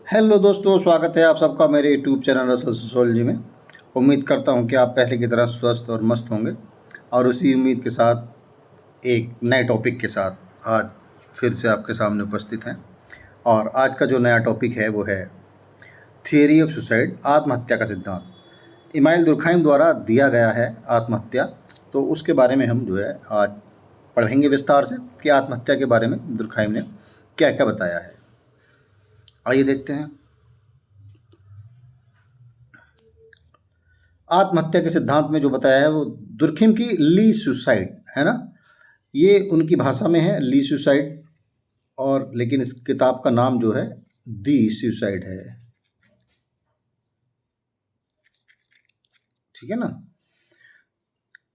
Hello दोस्तों, स्वागत है आप सबका मेरे यूट्यूब चैनल रसल सोशोलॉजी में। उम्मीद करता हूं कि आप पहले की तरह स्वस्थ और मस्त होंगे और उसी उम्मीद के साथ एक नए टॉपिक के साथ आज फिर से आपके सामने उपस्थित हैं। और आज का जो नया टॉपिक है वो है थियरी ऑफ सुसाइड, आत्महत्या का सिद्धांत। इमाइल दुर्खाइम द्वारा दिया गया है आत्महत्या, तो उसके बारे में हम जो है आज पढ़ेंगे विस्तार से कि आत्महत्या के बारे में दुर्खाइम ने क्या क्या बताया है। आइए देखते हैं। आत्महत्या के सिद्धांत में जो बताया है वो दुर्खिम की ली सुसाइड है ना, ये उनकी भाषा में है ली सुसाइड, और लेकिन इस किताब का नाम जो है दी सुसाइड है। ठीक है ना।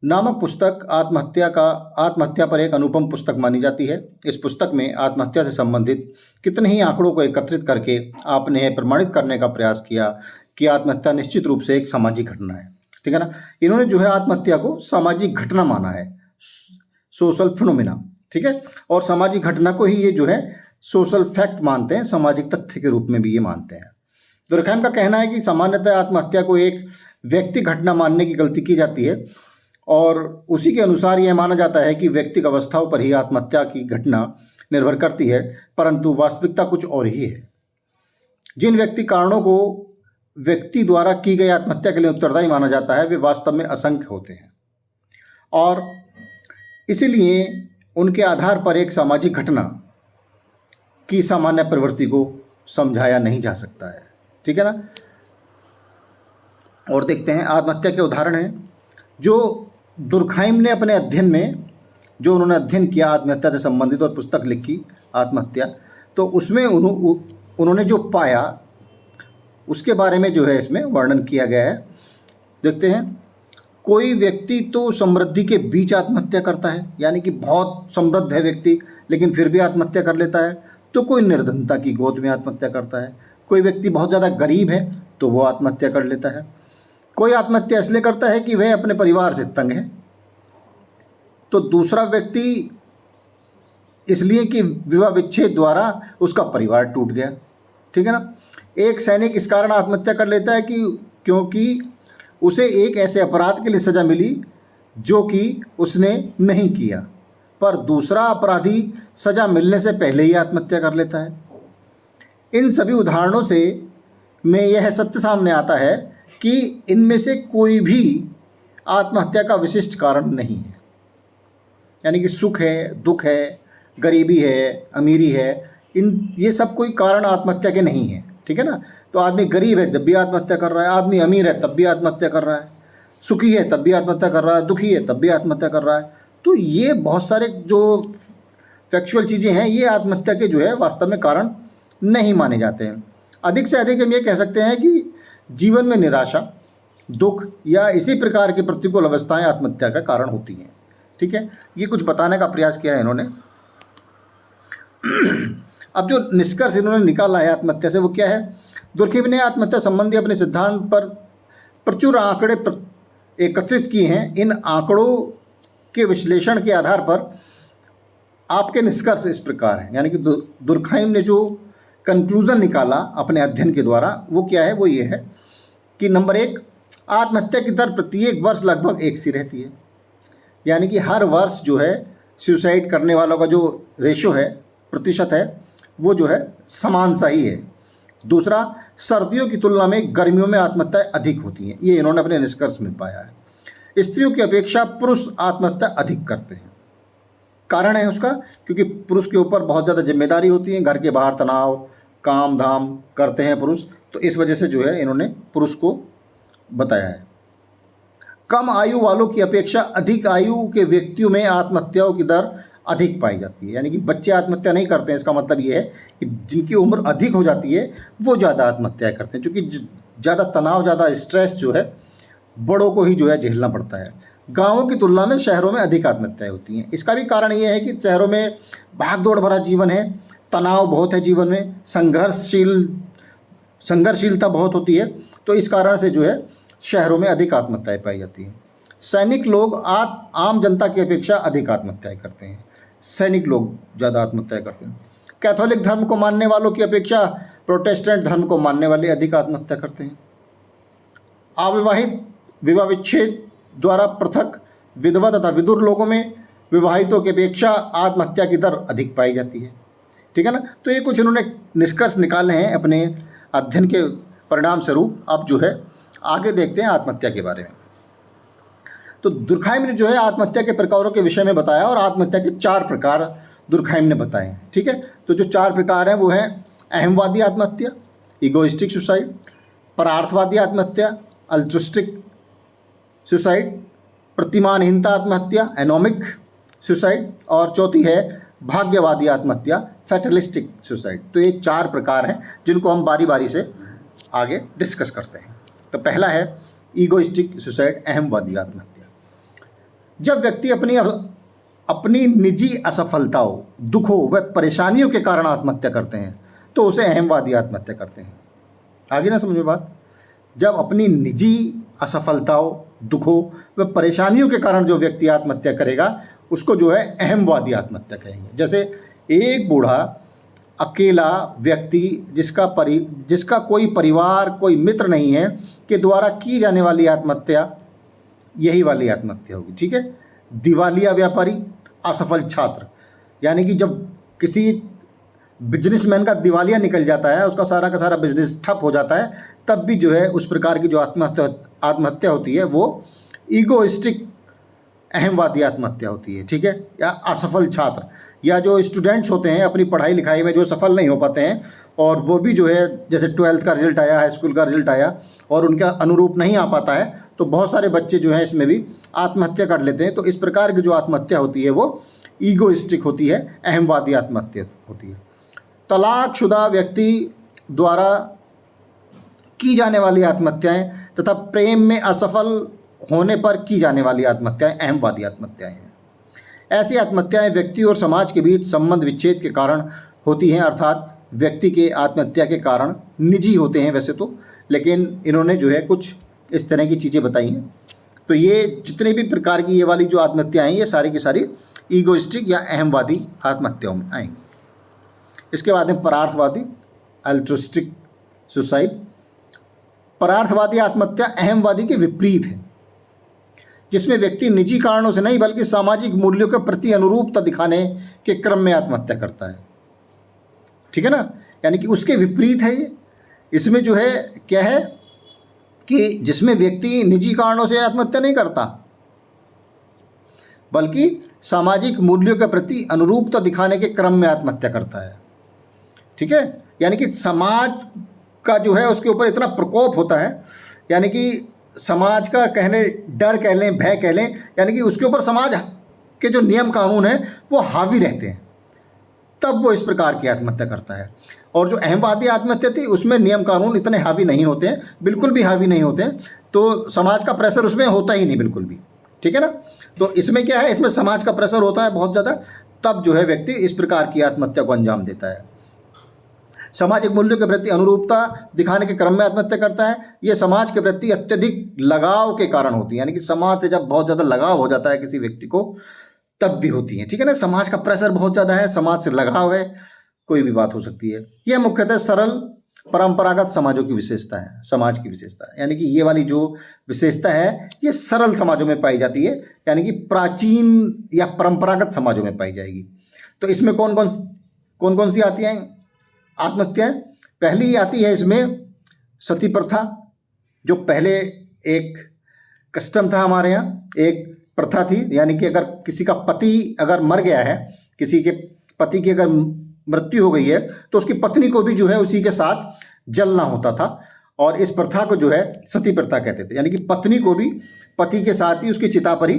नामक पुस्तक आत्महत्या पर एक अनुपम पुस्तक मानी जाती है। इस पुस्तक में आत्महत्या से संबंधित कितने ही आंकड़ों को एकत्रित करके आपने यह प्रमाणित करने का प्रयास किया कि आत्महत्या निश्चित रूप से एक सामाजिक घटना है। ठीक है ना। इन्होंने जो है आत्महत्या को सामाजिक घटना माना है, सोशल फिनोमिना। ठीक है। और सामाजिक घटना को ही ये जो है सोशल फैक्ट मानते हैं, सामाजिक तथ्य के रूप में भी ये मानते हैं। दुर्खैम का कहना है कि सामान्यतः आत्महत्या को एक व्यक्ति घटना मानने की गलती की जाती है और उसी के अनुसार यह माना जाता है कि व्यक्तिगत अवस्थाओं पर ही आत्महत्या की घटना निर्भर करती है, परंतु वास्तविकता कुछ और ही है। जिन व्यक्ति कारणों को व्यक्ति द्वारा की गई आत्महत्या के लिए उत्तरदायी माना जाता है वे वास्तव में असंख्य होते हैं और इसीलिए उनके आधार पर एक सामाजिक घटना की सामान्य प्रवृत्ति को समझाया नहीं जा सकता है। ठीक है ना। और देखते हैं आत्महत्या के उदाहरण हैं जो दुर्खाइम ने अपने अध्ययन में, जो उन्होंने अध्ययन किया आत्महत्या से संबंधित और पुस्तक लिखी आत्महत्या, तो उसमें उन्होंने जो पाया उसके बारे में जो है इसमें वर्णन किया गया है। देखते हैं। कोई व्यक्ति तो समृद्धि के बीच आत्महत्या करता है, यानी कि बहुत समृद्ध है व्यक्ति लेकिन फिर भी आत्महत्या कर लेता है। तो कोई निर्धनता की गोद में आत्महत्या करता है। कोई व्यक्ति बहुत ज़्यादा गरीब है तो वो आत्महत्या कर लेता है। कोई आत्महत्या इसलिए करता है कि वह अपने परिवार से तंग है, तो दूसरा व्यक्ति इसलिए कि विवाह विच्छेद द्वारा उसका परिवार टूट गया। ठीक है ना। एक सैनिक इस कारण आत्महत्या कर लेता है कि क्योंकि उसे एक ऐसे अपराध के लिए सज़ा मिली जो कि उसने नहीं किया, पर दूसरा अपराधी सज़ा मिलने से पहले ही आत्महत्या कर लेता है। इन सभी उदाहरणों से में यह सत्य सामने आता है कि इनमें से कोई भी आत्महत्या का विशिष्ट कारण नहीं है। यानी कि सुख है, दुख है, गरीबी है, अमीरी है, ये सब कोई कारण आत्महत्या के नहीं है। ठीक है ना। तो आदमी गरीब है जब भी आत्महत्या कर रहा है, आदमी अमीर है तब भी आत्महत्या कर रहा है, सुखी है तब भी आत्महत्या कर रहा है, दुखी है तब भी आत्महत्या कर रहा है। तो ये बहुत सारे जो फैक्चुअल चीज़ें हैं ये आत्महत्या के जो है वास्तव में कारण नहीं माने जाते हैं। अधिक से अधिक हम ये कह सकते हैं कि जीवन में निराशा, दुख या इसी प्रकार की प्रतिकूल अवस्थाएं आत्महत्या का कारण होती हैं। ठीक है। ये कुछ बताने का प्रयास किया है इन्होंने। अब जो निष्कर्ष इन्होंने निकाला है आत्महत्या से वो क्या है। दुर्खिम ने आत्महत्या संबंधी अपने सिद्धांत पर प्रचुर आंकड़े एकत्रित किए हैं। इन आंकड़ों के विश्लेषण के आधार पर आपके निष्कर्ष इस प्रकार हैं। यानी कि दुर्खाइम ने जो कंक्लूज़न निकाला अपने अध्ययन के द्वारा वो क्या है, वो ये है कि नंबर 1, आत्महत्या की दर प्रत्येक वर्ष लगभग एक सी रहती है। यानी कि हर वर्ष जो है सुसाइड करने वालों का जो रेशो है, प्रतिशत है, वो जो है समान सा ही है। दूसरा, सर्दियों की तुलना में गर्मियों में आत्महत्याएं अधिक होती हैं। ये इन्होंने अपने निष्कर्ष में पाया है। स्त्रियों की अपेक्षा पुरुष आत्महत्या अधिक करते हैं। कारण है उसका क्योंकि पुरुष के ऊपर बहुत ज़्यादा जिम्मेदारी होती है, घर के बाहर तनाव, काम धाम करते हैं पुरुष, तो इस वजह से जो है इन्होंने पुरुष को बताया है। कम आयु वालों की अपेक्षा अधिक आयु के व्यक्तियों में आत्महत्याओं की दर अधिक पाई जाती है। यानी कि बच्चे आत्महत्या नहीं करते हैं, इसका मतलब ये है कि जिनकी उम्र अधिक हो जाती है वो ज़्यादा आत्महत्या करते हैं, क्योंकि ज़्यादा तनाव, ज़्यादा स्ट्रेस जो है बड़ों को ही जो है झेलना पड़ता है। गाँवों की तुलना में शहरों में अधिक आत्महत्याएं होती हैं। इसका भी कारण ये है कि शहरों में भाग दौड़ भरा जीवन है, तनाव बहुत है जीवन में, संघर्षशीलता बहुत होती है, तो इस कारण से जो है शहरों में अधिक आत्महत्याएं पाई जाती हैं। सैनिक लोग आम जनता की अपेक्षा अधिक आत्महत्याएं करते हैं। सैनिक लोग ज़्यादा आत्महत्या करते हैं। कैथोलिक धर्म को मानने वालों की अपेक्षा प्रोटेस्टेंट धर्म को मानने वाले अधिक आत्महत्या करते हैं। अविवाहित विवाह विच्छेद द्वारा पृथक विधवा तथा विधुर लोगों में विवाहितों की अपेक्षा आत्महत्या की दर अधिक पाई जाती है। ठीक है ना। तो ये कुछ इन्होंने निष्कर्ष निकाले हैं अपने अध्ययन के परिणाम स्वरूप। अब जो है आगे देखते हैं आत्महत्या के बारे में। तो दुर्खाइम ने जो है आत्महत्या के प्रकारों के विषय में बताया और आत्महत्या के 4 प्रकार दुर्खाइम ने बताए हैं। ठीक है। तो जो 4 प्रकार हैं वो हैं अहमवादी आत्महत्या, इगोइस्टिक सुसाइड, परार्थवादी आत्महत्या, अल्ट्रुस्टिक सुसाइड, प्रतिमानहीनता आत्महत्या, एनोमिक सुसाइड, और चौथी है भाग्यवादी आत्महत्या, फैटलिस्टिक सुसाइड। तो ये 4 प्रकार हैं जिनको हम बारी बारी से आगे डिस्कस करते हैं। तो पहला है ईगोइस्टिक सुसाइड, अहमवादी आत्महत्या। जब व्यक्ति अपनी निजी असफलताओं, दुखों व परेशानियों के कारण आत्महत्या करते हैं तो उसे अहमवादी आत्महत्या करते हैं। आगे ना समझ में बात। जब अपनी निजी असफलताओं, दुखों व परेशानियों के कारण जो व्यक्ति आत्महत्या करेगा उसको जो है अहमवादी आत्महत्या कहेंगे। जैसे एक बूढ़ा अकेला व्यक्ति जिसका कोई परिवार, कोई मित्र नहीं है, के द्वारा की जाने वाली आत्महत्या यही वाली आत्महत्या होगी। ठीक है। दिवालिया व्यापारी, असफल छात्र, यानी कि जब किसी बिजनेसमैन का दिवालिया निकल जाता है, उसका सारा का सारा बिजनेस ठप हो जाता है, तब भी जो है उस प्रकार की जो आत्महत्या होती है वो ईगोइस्टिक अहमवादी आत्महत्या होती है। ठीक है। या असफल छात्र, या जो स्टूडेंट्स होते हैं अपनी पढ़ाई लिखाई में जो सफल नहीं हो पाते हैं और वो भी जो है जैसे 12th का रिजल्ट आया, हाई स्कूल का रिजल्ट आया और उनका अनुरूप नहीं आ पाता है, तो बहुत सारे बच्चे जो हैं इसमें भी आत्महत्या कर लेते हैं। तो इस प्रकार की जो आत्महत्या होती है वो ईगोइस्टिक होती है, अहमवादी आत्महत्या होती है। तलाकशुदा व्यक्ति द्वारा की जाने वाली आत्महत्याएं तथा प्रेम में असफल होने पर की जाने वाली आत्महत्याएं अहमवादी आत्महत्याएं हैं। ऐसी आत्महत्याएं व्यक्ति और समाज के बीच संबंध विच्छेद के कारण होती हैं, अर्थात व्यक्ति के आत्महत्या के कारण निजी होते हैं वैसे तो, लेकिन इन्होंने जो है कुछ इस तरह की चीज़ें बताई हैं। तो ये जितने भी प्रकार की ये वाली जो आत्महत्याएं हैं ये सारी की सारी ईगोइस्टिक या अहमवादी आत्महत्याओं में आएंगी। इसके बाद में परार्थवादी, अल्ट्रुस्टिक सुसाइड। परार्थवादी आत्महत्या अहमवादी के विपरीत है, जिसमें व्यक्ति निजी कारणों से नहीं बल्कि सामाजिक मूल्यों के प्रति अनुरूपता दिखाने के क्रम में आत्महत्या करता है। ठीक है ना। यानी कि उसके विपरीत है ये। इसमें जो है क्या है कि जिसमें व्यक्ति निजी कारणों से आत्महत्या नहीं करता बल्कि सामाजिक मूल्यों के प्रति अनुरूपता दिखाने के क्रम में आत्महत्या करता है। ठीक है। यानी कि समाज का जो है उसके ऊपर इतना प्रकोप होता है, यानी कि समाज का कहने डर कह लें, भय कह लें, यानी कि उसके ऊपर समाज के जो नियम कानून हैं वो हावी रहते हैं, तब वो इस प्रकार की आत्महत्या करता है। और जो अहमवादी आत्महत्या थी उसमें नियम कानून इतने हावी नहीं होते हैं, बिल्कुल भी हावी नहीं होते हैं, तो समाज का प्रेशर उसमें होता ही नहीं बिल्कुल भी। ठीक है ना। तो इसमें क्या है, इसमें समाज का प्रेशर होता है बहुत ज़्यादा, तब जो है व्यक्ति इस प्रकार की आत्महत्या को अंजाम देता है। सामाजिक मूल्यों के प्रति अनुरूपता दिखाने के क्रम में आत्महत्या करता है। ये समाज के प्रति अत्यधिक लगाव के कारण होती है, यानी कि समाज से जब बहुत ज़्यादा लगाव हो जाता है किसी व्यक्ति को तब भी होती है। ठीक है ना। समाज का प्रेशर बहुत ज़्यादा है, समाज से लगाव है, कोई भी बात हो सकती है। यह मुख्यतः सरल परंपरागत समाजों की विशेषता है, समाज की विशेषता है, यानी कि ये वाली जो विशेषता है ये सरल समाजों में पाई जाती है, यानी कि प्राचीन या परंपरागत समाजों में पाई जाएगी। तो इसमें कौन कौन सी आती हैं आत्महत्याएं? पहली आती है इसमें सती प्रथा, जो पहले एक कस्टम था हमारे यहाँ, एक प्रथा थी, यानी कि अगर किसी का पति अगर मर गया है, किसी के पति की अगर मृत्यु हो गई है तो उसकी पत्नी को भी जो है उसी के साथ जलना होता था, और इस प्रथा को जो है सती प्रथा कहते थे। यानी कि पत्नी को भी पति के साथ ही उसकी चिता पर ही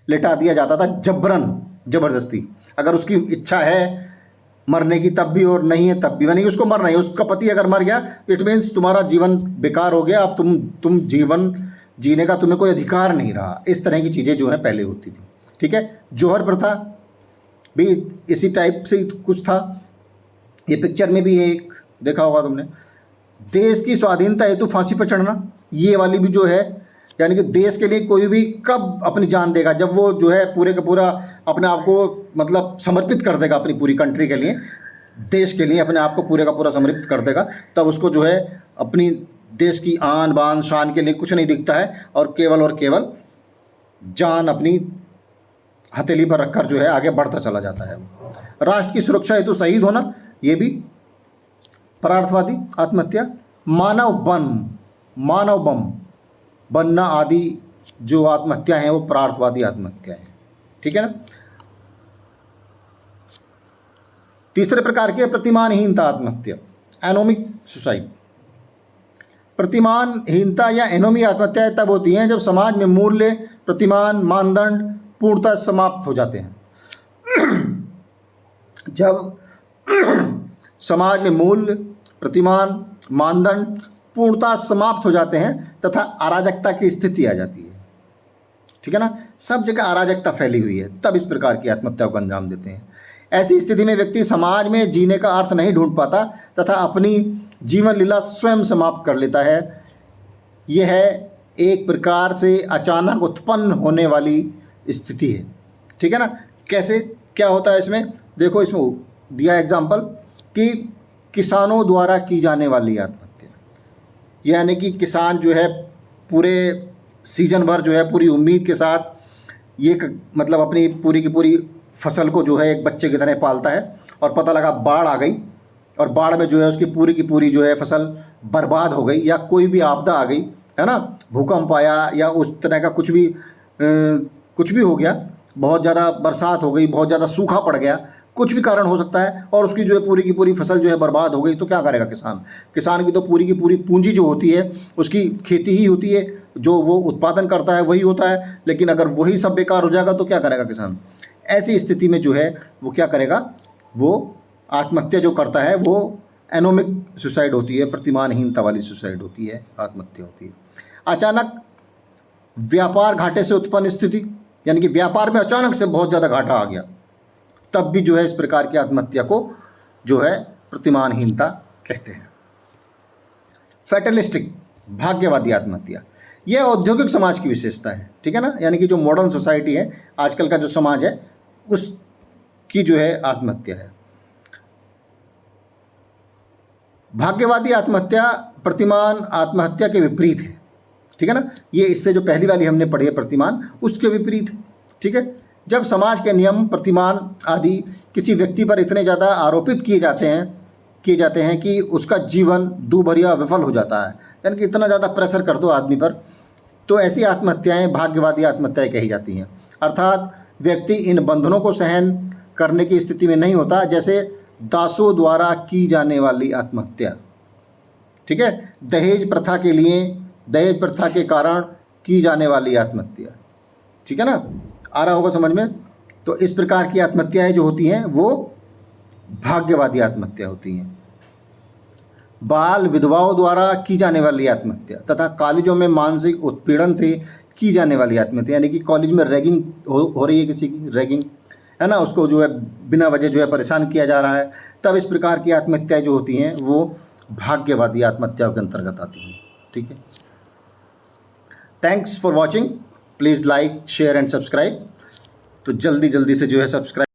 लिटा दिया जाता था, जबरन, ज़बरदस्ती। अगर उसकी इच्छा है मरने की तब भी और नहीं है तब भी, यानी कि उसको मरना ही, उसका पति अगर मर गया इट मीन्स तुम्हारा जीवन बेकार हो गया, अब तुम जीवन जीने का तुम्हें कोई अधिकार नहीं रहा। इस तरह की चीज़ें जो है पहले होती थी। ठीक है। जौहर प्रथा भी इसी टाइप से कुछ था। ये पिक्चर में भी एक देखा होगा तुमने, देश की स्वाधीनता हेतु फांसी पर चढ़ना, ये वाली भी जो है, यानी कि देश के लिए कोई भी कब अपनी जान देगा, जब वो जो है पूरे का पूरा अपने आप को मतलब समर्पित कर देगा अपनी पूरी कंट्री के लिए, देश के लिए अपने आप को पूरे का पूरा समर्पित कर देगा, तब उसको जो है अपनी देश की आन बान शान के लिए कुछ नहीं दिखता है और केवल जान अपनी हथेली पर रखकर जो है आगे बढ़ता चला जाता है। राष्ट्र की सुरक्षा हेतु शहीद होना, ये भी परार्थवादी आत्महत्या। मानव बम बनना आदि जो आत्महत्या हैं वो परार्थवादी आत्महत्या हैं, ठीक है ना। तीसरे प्रकार की है प्रतिमानहीनता आत्महत्या, एनोमिक सुसाइड। प्रतिमानहीनता या एनोमी आत्महत्याएं तब होती हैं जब समाज में मूल्य, प्रतिमान, मानदंड पूर्णतः समाप्त हो जाते हैं। जब समाज में मूल्य, प्रतिमान, मानदंड पूर्णतः समाप्त हो जाते हैं तथा अराजकता की स्थिति आ जाती है, ठीक है ना। सब जगह अराजकता फैली हुई है, तब इस प्रकार की आत्महत्या को अंजाम देते हैं। ऐसी स्थिति में व्यक्ति समाज में जीने का अर्थ नहीं ढूंढ पाता तथा अपनी जीवन लीला स्वयं समाप्त कर लेता है। यह एक प्रकार से अचानक उत्पन्न होने वाली स्थिति है, ठीक है ना। कैसे क्या होता है इसमें, देखो इसमें दिया एग्जाम्पल कि किसानों द्वारा की जाने वाली आत्महत्या, यानी कि किसान जो है पूरे सीजन भर जो है पूरी उम्मीद के साथ ये मतलब अपनी पूरी की पूरी फसल को जो है एक बच्चे की तरह पालता है और पता लगा बाढ़ आ गई और बाढ़ में जो है उसकी पूरी की पूरी जो है फसल बर्बाद हो गई, या कोई भी आपदा आ गई है ना, भूकंप आया या उस तरह का कुछ भी हो गया, बहुत ज़्यादा बरसात हो गई, बहुत ज़्यादा सूखा पड़ गया, कुछ भी कारण हो सकता है और उसकी जो है पूरी की पूरी फसल जो है बर्बाद हो गई, तो क्या करेगा किसान की तो पूरी की पूरी पूंजी जो होती है उसकी खेती ही होती है, जो वो उत्पादन करता है वही होता है, लेकिन अगर वही सब बेकार हो जाएगा तो क्या करेगा किसान। ऐसी स्थिति में जो है वो क्या करेगा, वो आत्महत्या जो करता है वो एनोमिक सुसाइड होती है, प्रतिमानहीनता वाली सुसाइड होती है, आत्महत्या होती है। अचानक व्यापार घाटे से उत्पन्न स्थिति, यानी कि व्यापार में अचानक से बहुत ज़्यादा घाटा आ गया, तब भी जो है इस प्रकार की आत्महत्या को जो है प्रतिमानहीनता कहते हैं। फैटलिस्टिक भाग्यवादी आत्महत्या, यह औद्योगिक समाज की विशेषता है, ठीक है ना, यानी कि जो मॉडर्न सोसाइटी है, आजकल का जो समाज है उसकी जो है आत्महत्या है। भाग्यवादी आत्महत्या प्रतिमान आत्महत्या के विपरीत है, ठीक है ना। ये इससे जो पहली वाली हमने पढ़ी है प्रतिमान, उसके विपरीत है, ठीक है। जब समाज के नियम, प्रतिमान आदि किसी व्यक्ति पर इतने ज़्यादा आरोपित किए जाते हैं कि उसका जीवन दूभरिया विफल हो जाता है, यानी कि इतना ज़्यादा प्रेशर कर दो आदमी पर, तो ऐसी आत्महत्याएं भाग्यवादी आत्महत्याएं कही जाती हैं। अर्थात व्यक्ति इन बंधनों को सहन करने की स्थिति में नहीं होता, जैसे दासों द्वारा की जाने वाली आत्महत्या, ठीक है। दहेज प्रथा के कारण की जाने वाली आत्महत्या, ठीक है ना, आ रहा होगा समझ में। तो इस प्रकार की आत्महत्याएं जो होती हैं वो भाग्यवादी आत्महत्या होती हैं। बाल विधवाओं द्वारा की जाने वाली आत्महत्या तथा कॉलेजों में मानसिक उत्पीड़न से की जाने वाली आत्महत्या, यानी कि कॉलेज में रैगिंग हो रही है, किसी की रैगिंग है ना, उसको जो है बिना वजह जो है परेशान किया जा रहा है, तब इस प्रकार की आत्महत्याएं जो होती हैं वो भाग्यवादी आत्महत्याओं के अंतर्गत आती हैं, ठीक है। Thanks for watching, please like, share and subscribe. तो जल्दी से जो है सब्सक्राइब